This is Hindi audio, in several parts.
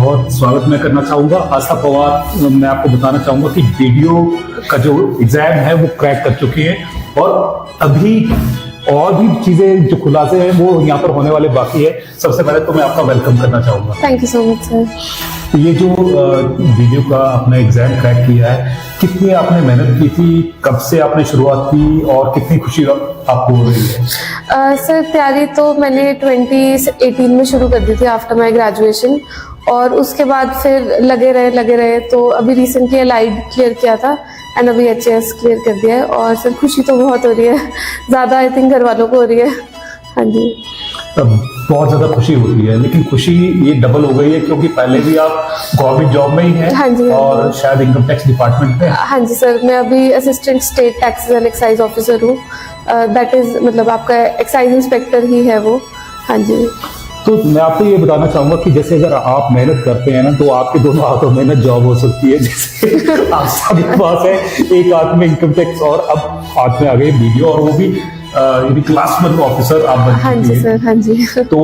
बहुत स्वागत मैं करना चाहूंगा। आस्था पवार, मैं आपको बताना चाहूंगा कि वीडियो का जो एग्जाम है वो क्रैक कर चुकी है और अभी और भी चीजें जो खुलासे हैं वो यहाँ पर होने वाले बाकी है। सबसे पहले तो मैं आपका वेलकम करना चाहूंगा। Thank you so much sir. ये जो वीडियो का अपना एग्जाम क्रैक किया है, कितनी आपने मेहनत की थी, कब से आपने शुरुआत की और कितनी खुशी आपको हो रही है? सर तैयारी तो मैंने 2018 में शुरू कर दी थी आफ्टर माय ग्रेजुएशन, और उसके बाद फिर लगे रहे तो अभी रिसेंटली एलाइड क्लियर किया था एंड अभी HAS क्लियर कर दिया है। और सर खुशी तो बहुत हो रही है, ज़्यादा आई थिंक घर वालों को हो रही है। हाँ जी, बहुत ज्यादा खुशी होती है, लेकिन खुशी ये डबल हो गई है क्योंकि पहले भी आप गवर्नमेंट जॉब में ही हैं। हाँ जी, और शायद इनकम टैक्स डिपार्टमेंट में। हाँ जी सर, मैं अभी assistant state taxes and excise officer हूँ। दैट इज मतलब आपका एक्साइज इंस्पेक्टर ही है वो। हाँ जी, तो मैं आपको ये बताना चाहूंगा कि जैसे अगर आप मेहनत करते हैं ना तो आपके दोनों हाथों में ना जॉब हो सकती है। जैसे आप सबके पास है, एक हाथ में इनकम टैक्स और अब हाथ में आ गई वीडियो, और वो भी क्लास 1 ऑफिसर आप बन हाँ जी सर। हाँ जी, तो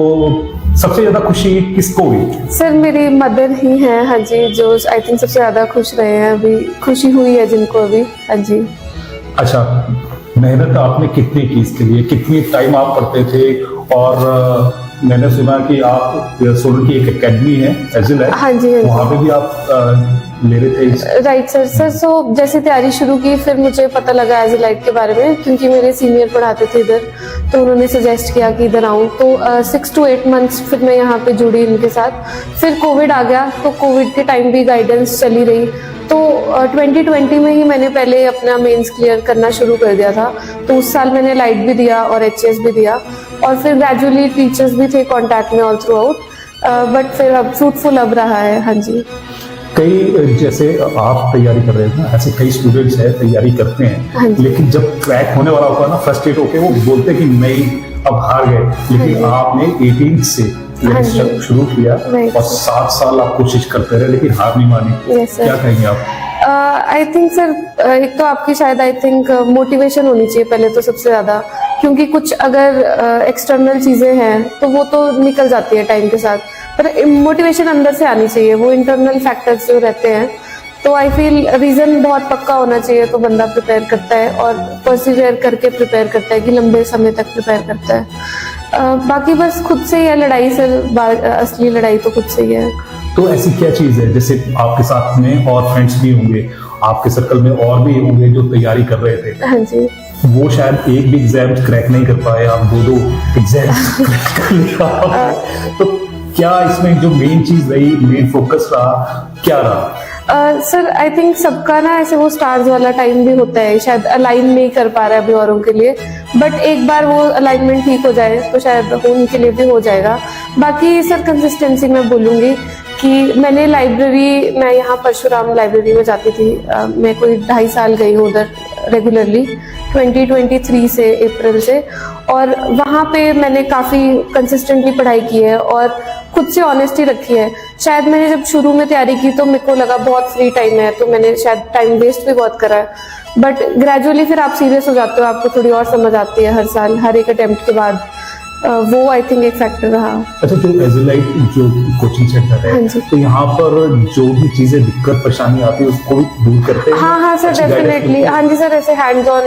सबसे ज्यादा खुशी किसको हुई? सर मेरी मदर ही हैं। हाँ जी, जो आई थिंक सबसे ज्यादा खुश रहे हैं, अभी खुशी हुई है जिनको अभी। हाँ जी। अच्छा, मेहनत आपने कितनी की इसके लिए, कितनी टाइम आप पढ़ते थे? और मैंने सुना कि आप सोलन की एक एकेडमी है एजिल है। हाँ जी, वहाँ पे भी आप ले रहे थे? Right sir. सो जैसे तैयारी शुरू की फिर मुझे पता लगा एजिलाइट के बारे में, क्योंकि मेरे सीनियर पढ़ाते थे इधर, तो उन्होंने सजेस्ट किया कि इधर आऊँ। तो 6 to 8 months फिर मैं यहाँ पे जुड़ी इनके साथ। फिर कोविड आ गया, तो कोविड के टाइम भी गाइडेंस चली रही, तो 2020 में ही मैंने पहले अपना मेंस क्लियर करना शुरू कर दिया था। तो उस साल मैंने लाइट भी दिया और HAS भी दिया, और फिर ग्रेजुअली टीचर्स भी थे कांटेक्ट में ऑल थ्रू आउट। बट फिर अब फ्रूटफुल अब रहा है। हाँ जी, कई जैसे आप तैयारी कर रहे हैं ना, ऐसे कई स्टूडेंट्स हैं तैयारी करते हैं। हाँ, लेकिन जब क्रैक होने वाला होता है ना, फ्रस्ट्रेट होकर वो बोलते कि नहीं अब हार गए, लेकिन आपने 18 से शुरू किया और 7 साल आप कोशिश करते रहे लेकिन हार नहीं मानी। क्या कहेंगे आप? आई थिंक सर, एक तो आपकी शायद आई थिंक मोटिवेशन होनी चाहिए पहले तो सबसे ज्यादा, क्योंकि कुछ अगर एक्सटर्नल चीजें हैं तो वो तो निकल जाती है टाइम के साथ, पर मोटिवेशन अंदर से आनी चाहिए। वो इंटरनल फैक्टर्स जो रहते हैं, तो आई फील रीजन बहुत पक्का होना चाहिए, तो बंदा प्रिपेयर करता है और परसिवियर करके प्रिपेयर करता है कि लंबे समय तक प्रिपेयर करता है। बाकी बस खुद से ही है लड़ाई, सर असली लड़ाई तो खुद से ही है। तो ऐसी क्या चीज है, जैसे आपके साथ में और फ्रेंड्स भी होंगे, आपके सर्कल में और भी होंगे जो तैयारी कर रहे थे? हाँ जी, वो शायद एक भी एग्जाम क्रैक नहीं कर पाए, आप 2 एग्जाम कर लिया। तो क्या इसमें जो मेन चीज रही, मेन फोकस रहा, क्या रहा? सर आई थिंक सबका ना ऐसे वो स्टार्स वाला टाइम भी होता है, शायद अलाइन नहीं कर पा रहा है अभी औरों के लिए, बट एक बार वो अलाइनमेंट ठीक हो जाए तो शायद उनके लिए भी हो जाएगा। बाकी सर कंसिस्टेंसी मैं बोलूँगी कि मैं यहाँ परशुराम लाइब्रेरी में जाती थी। मैं कोई 2.5 साल गई हूँ उधर रेगुलरली 2023 से अप्रैल से, और वहाँ पे मैंने काफ़ी कंसिस्टेंटली पढ़ाई की है और खुद से ऑनेस्टी रखी है। शायद मैंने जब शुरू में तैयारी की तो मेरे को लगा बहुत फ्री टाइम है, तो मैंने शायद टाइम वेस्ट भी बहुत करा है, बट ग्रेजुअली फिर आप सीरियस हो जाते हो, आपको थोड़ी और समझ आती है हर साल हर एक अटेम्प्ट के बाद। वो आई थिंक एक फैक्टर रहा। अच्छा, जो एजिलाइट जो कोचिंग सेंटर है, हाँ, तो यहाँ पर जो भी चीजें दिक्कत परेशानी आती है उसको दूर करते हैं? हाँ सर, डेफिनेटली। हाँ जी सर, ऐसे हैंड्स ऑन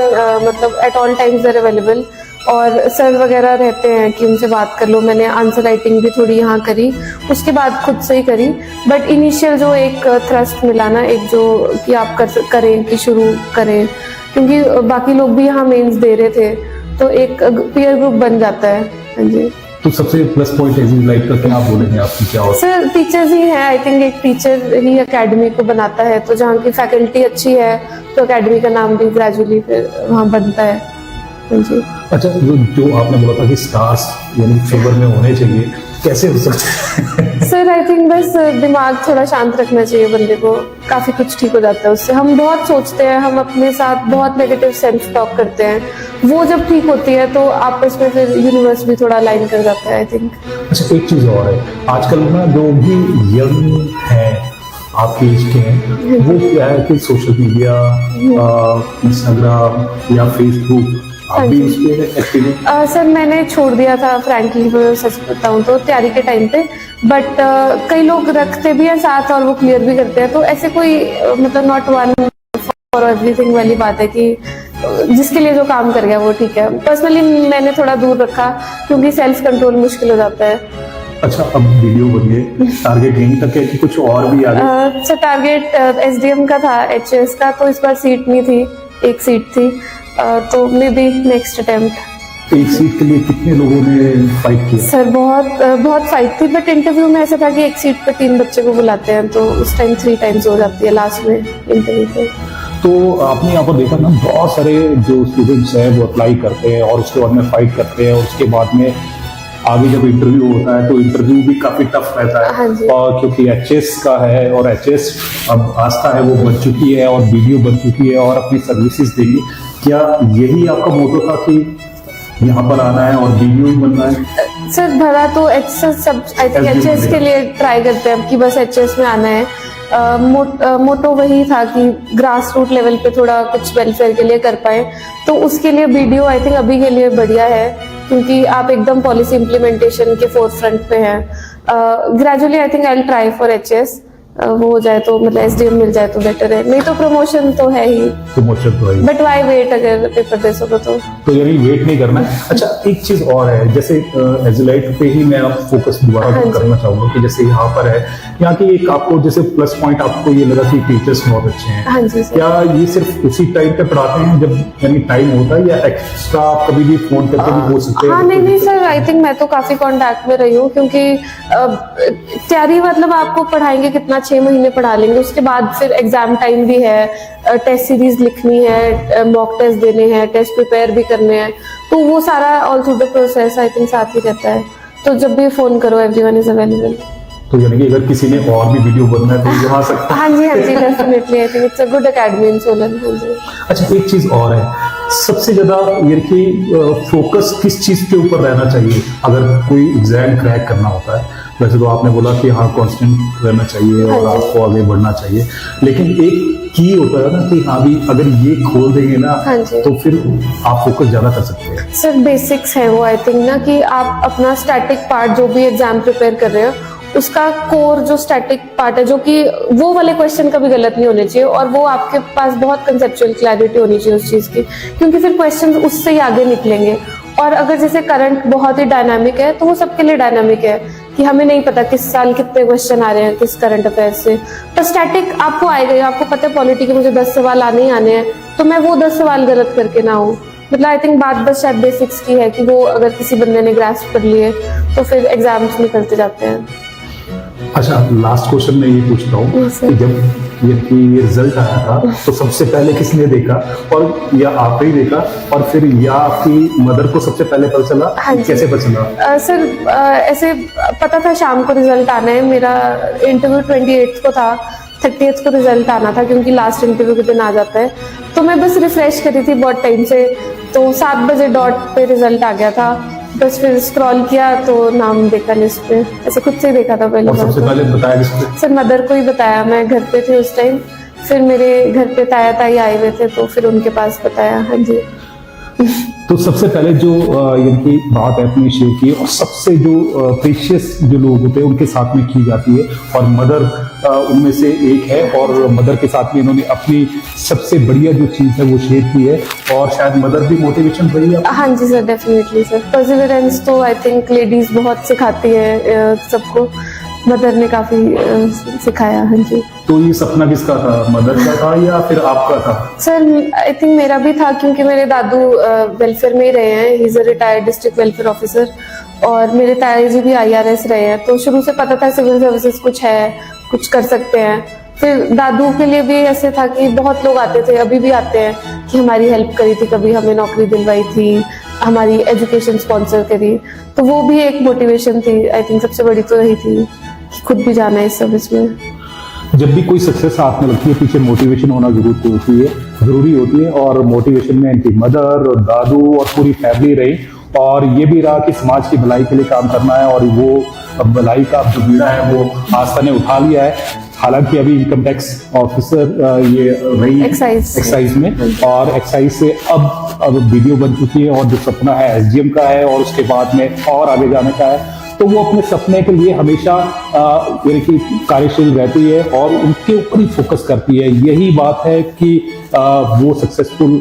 मतलब at all times there available, और सर वगैरह रहते हैं कि उनसे बात कर लो। मैंने आंसर राइटिंग भी थोड़ी यहाँ करी, उसके बाद खुद से ही करी, बट इनिशियल जो एक थ्रस्ट मिला ना, एक जो कि आप करें कि शुरू करें, क्योंकि बाकी लोग भी यहाँ मेंस दे रहे थे, तो एक पीयर ग्रुप बन जाता है। हाँ जी, तो सबसे प्लस पॉइंट एजिलाइट का क्या बोलेंगे आपकी, क्या होता है? सर टीचर्स ही हैं। आई थिंक एक टीचर ही एकेडमी को बनाता है, तो जहाँ की फैकल्टी अच्छी है तो एकेडमी का नाम भी ग्रेजुअली फिर वहाँ बनता है। हाँ जी। अच्छा, जो आपने बोला था कि स्टार्स यानी फेवर में होने चाहिए, कैसे हो सकते हैं? सर आई थिंक बस दिमाग थोड़ा शांत रखना चाहिए बंदे को, काफी कुछ ठीक हो जाता है उससे। हम बहुत सोचते हैं, हम अपने साथ बहुत नेगेटिव सेल्फ टॉक करते हैं, वो जब ठीक होती है तो आपस में फिर यूनिवर्स भी थोड़ा अलाइन कर जाता है आई थिंक। अच्छा, एक चीज और है, आजकल ना जो भी यंग है आपके एज के हैं, वो क्या है कि सोशल मीडिया, इंस्टाग्राम या फेसबुक आप भी इस पे एक्टिव? सर मैंने छोड़ दिया था फ्रैंकली, मैं सच बताऊं तो तैयारी के टाइम पे, बट कई लोग रखते भी हैं साथ और वो क्लियर भी करते हैं, तो ऐसे कोई मतलब नॉट वन फॉर एवरीथिंग वाली बात है कि जिसके लिए जो काम कर गया वो ठीक है। पर्सनली मैंने थोड़ा दूर रखा क्योंकि सेल्फ कंट्रोल मुश्किल हो जाता है। अच्छा, अब वीडियो बनिए, टारगेट यहीं तक है कि कुछ और भी आगे? सर टारगेट एसडीएम का था, एचएस का, तो इस बार सीट नहीं थी, एक सीट थी, तो मे बी नेक्स्ट अटेम्प्ट। एक सीट के लिए कितने लोगों ने फाइट किया? सर बहुत फाइट थी, बट इंटरव्यू में ऐसा था कि एक सीट पे 3 बच्चे को बुलाते हैं, तो उस टाइम 3 टाइम्स हो जाती है लास्ट में इंटरव्यू पे। तो आपने यहाँ पर देखा ना, बहुत सारे जो स्टूडेंट्स हैं वो अप्लाई करते हैं और उसके बाद में फाइट करते हैं, और उसके बाद में आगे जब इंटरव्यू होता है तो इंटरव्यू भी काफी टफ रहता है। हाँ जी। और क्योंकि एचएस का है, और एचएस अब आस्था है वो बन चुकी है और वीडियो बन चुकी है और अपनी सर्विसेज देगी। क्या यही आपका मोटो था कि यहाँ पर आना है और वीडियो ही बनना है? सर भरा तो एचएस के लिए ट्राई करते हैं कि बस एचएस में आना है। मोटो वही था कि ग्रास रूट लेवल पे थोड़ा कुछ वेलफेयर के लिए कर पाए, तो उसके लिए वीडियो आई थिंक अभी के लिए बढ़िया है, क्योंकि आप एकदम पॉलिसी इम्प्लीमेंटेशन के फोर फ्रंट पे हैं। Gradually I think I will try for HS, वो हो जाए तो मतलब एसडीएम मिल जाए तो बेटर है, नहीं तो प्रमोशन तो है ही। प्रमोशन तो है, बट वाई वेट अगर पेपर दे सको तो यानी वेट नहीं करना है। अच्छा, एक चीज और है, जैसे एजुलाइट पे ही मैं आप फोकस दोबारा करना चाहूंगा कि जैसे यहाँ पर है, यहाँ की एक आपको जैसे प्लस पॉइंट आपको ये लगा कि टीचर्स बहुत अच्छे हैं। हाँ जी सर। क्या ये सिर्फ उसी टाइम पे पढ़ाते हैं जब यानी टाइम होता है, या एक्स्ट्रा आप कभी भी फोन करके भी बोल सकते हैं? हाँ नहीं सर, आई थिंक मैं तो काफी कांटेक्ट में रही हूँ, क्योंकि तैयारी मतलब आपको पढ़ाएंगे कितना, 6 महीने पढ़ा लेंगे, उसके बाद फिर एग्जाम टाइम भी है, टेस्ट सीरीज लिखनी है, मॉक टेस्ट देने हैं, टेस्ट प्रिपेयर भी करने हैं, तो वो सारा all through the process I think साथ ही रहता है। तो जब भी फोन करो, एवरीवन इज अवेलेबल। तो यानी कि अगर किसी ने और भी वीडियो बनना है तो यहाँ सकता है? हाँ जी definitely, I think it's a good academy in Solan. हाँ जी। अच्छा, एक चीज और है, सबसे ज्यादा ये कि फोकस किस चीज के ऊपर रहना चाहिए अगर कोई एग्जाम क्रैक करना होता है? वैसे तो आपने बोला कि हाँ कांस्टेंट रहना चाहिए और आपको आगे बढ़ना चाहिए, लेकिन एक की होता है ना कि हाँ भी अगर ये खोल देंगे ना तो फिर आप फोकस ज्यादा कर सकते हैं। सर बेसिक्स है वो, आई थिंक ना कि आप अपना स्टैटिक पार्ट जो भी एग्जाम प्रिपेयर कर रहे हो, उसका कोर जो स्टैटिक पार्ट है, जो कि वो वाले क्वेश्चन कभी गलत नहीं होने चाहिए, और वो आपके पास बहुत कंसेप्चुअल क्लैरिटी होनी चाहिए उस चीज की, क्योंकि फिर क्वेश्चन उससे ही आगे निकलेंगे। और अगर जैसे करंट बहुत ही डायनामिक है, तो वो सबके लिए डायनामिक है कि हमें नहीं पता किस साल कितने क्वेश्चन आ रहे हैं किस करंट अफेयर से, पर स्टैटिक आपको आएगा, आपको पता है पॉलिटी के मुझे 10 सवाल आने ही आने हैं, तो मैं वो 10 सवाल गलत करके ना हूँ। मतलब आई थिंक बात बस शायद बेसिक्स की है कि वो अगर किसी बंदे ने ग्रास्प कर लिए तो फिर एग्जाम्स निकलते जाते हैं। अच्छा, लास्ट क्वेश्चन मैं ये पूछता हूँ कि जब ये रिजल्ट आया था तो सबसे पहले किसने देखा, और या आप ही देखा, और फिर या आपकी मदर को सबसे पहले पता चला? हाँ कैसे पता चला? सर ऐसे पता था शाम को रिजल्ट आना है, मेरा इंटरव्यू 28 को था, 30th को रिजल्ट आना था, क्योंकि लास्ट इंटरव्यू के दिन आ जाता है। तो मैं बस रिफ्रेश करी थी बहुत टाइम से, तो 7 बजे डॉट पे रिजल्ट आ गया था, बस फिर स्क्रॉल किया तो नाम देखा लिस्ट पे, ऐसे खुद से ही देखा था पहले। और सबसे पहले बताया किसको? सर मदर को ही बताया, मैं घर पे थी उस टाइम, फिर मेरे घर पे ताया ताई आए हुए थे तो फिर उनके पास बताया। हाँ जी। तो सबसे पहले जो इनकी बात है अपनी शेयर की, और सबसे जो प्रीशियस जो लोग होते हैं उनके साथ में की जाती है, और मदर उनमें से एक है, और मदर के साथ में इन्होंने अपनी सबसे बढ़िया जो चीज है वो शेयर की है, और शायद मदर भी मोटिवेशन रही है। हाँ जी सर, डेफिनेटली सर, परसिवरेंस तो आई थिंक लेडीज बहुत सिखाती है सबको, मदर ने काफी सिखाया। हाँ जी। तो ये सपना किसका था, मदर का था या फिर आपका था? सर आई थिंक मेरा भी था, क्योंकि मेरे दादू वेलफेयर में ही रहे हैं, he is a retired district welfare officer, और मेरे ताया जी भी IRS रहे हैं, तो शुरू से पता था सिविल सर्विसेज कुछ है, कुछ कर सकते हैं। फिर दादू के लिए भी ऐसे था कि बहुत लोग आते थे, अभी भी आते हैं, कि हमारी हेल्प करी थी, कभी हमें नौकरी दिलवाई थी, हमारी एजुकेशन स्पॉन्सर करी, तो वो भी एक मोटिवेशन थी। आई थिंक सबसे बड़ी तो यही थी कि खुद भी जाना है इस सर्विस में। जब भी कोई सक्सेस हाथ में लगती है, पीछे मोटिवेशन होना जरूरी होती है, और मोटिवेशन में इनकी मदर और दादू और पूरी फैमिली रही, और ये भी रहा कि समाज की भलाई के लिए काम करना है, और वो भलाई का जो बीड़ा है वो आस्था ने उठा लिया है। हालांकि अभी इनकम टैक्स ऑफिसर ये रही एक्साइज में, और एक्साइज से अब वीडियो बन चुकी है, और जो सपना है एसडीएम का है और उसके बाद में और आगे जाने का है, तो वो अपने सपने के लिए हमेशा यानी कि कार्यशील रहती है और उनके ऊपर ही फोकस करती है। यही बात है कि वो सक्सेसफुल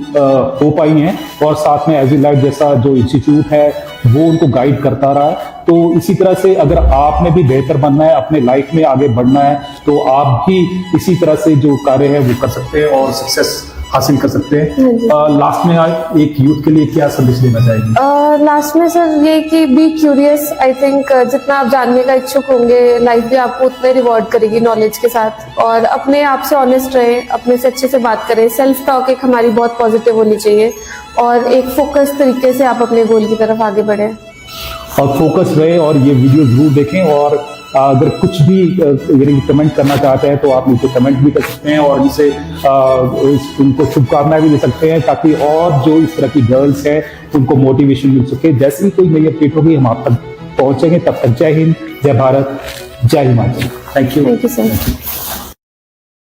हो पाई हैं, और साथ में एज ए लाइफ जैसा जो इंस्टीट्यूट है वो उनको गाइड करता रहा है। तो इसी तरह से अगर आपने भी बेहतर बनना है, अपने लाइफ में आगे बढ़ना है, तो आप भी इसी तरह से जो कार्य है वो कर सकते हैं और सक्सेस हासिल कर सकते हैं। लास्ट में आप एक यूथ के लिए क्या संदेश देना चाहेंगे? लास्ट में सर ये कि बी क्यूरियस। आई थिंक जितना आप जानने का इच्छुक होंगे, लाइफ भी आपको उतना रिवॉर्ड करेगी नॉलेज के साथ। और अपने आप से ऑनेस्ट रहे, अपने से अच्छे से बात करें। सेल्फ टॉक एक हमारी बहुत पॉजिटिव होनी चाहिए, और एक फोकस तरीके से आप अपने गोल की तरफ आगे बढ़े और फोकस रहे, और ये वीडियो जरूर देखें। और अगर कुछ भी यानी कमेंट करना चाहते हैं तो आप नीचे कमेंट भी कर सकते हैं, और इनसे उनको शुभकामनाएं भी दे सकते हैं, ताकि और जो इस तरह की गर्ल्स हैं उनको मोटिवेशन मिल सके। जैसे ही कोई नई अपडेट होगी हम आप तक पहुंचेंगे। तब तक जय हिंद, जय भारत, जय हिमाचल। Thank you sir.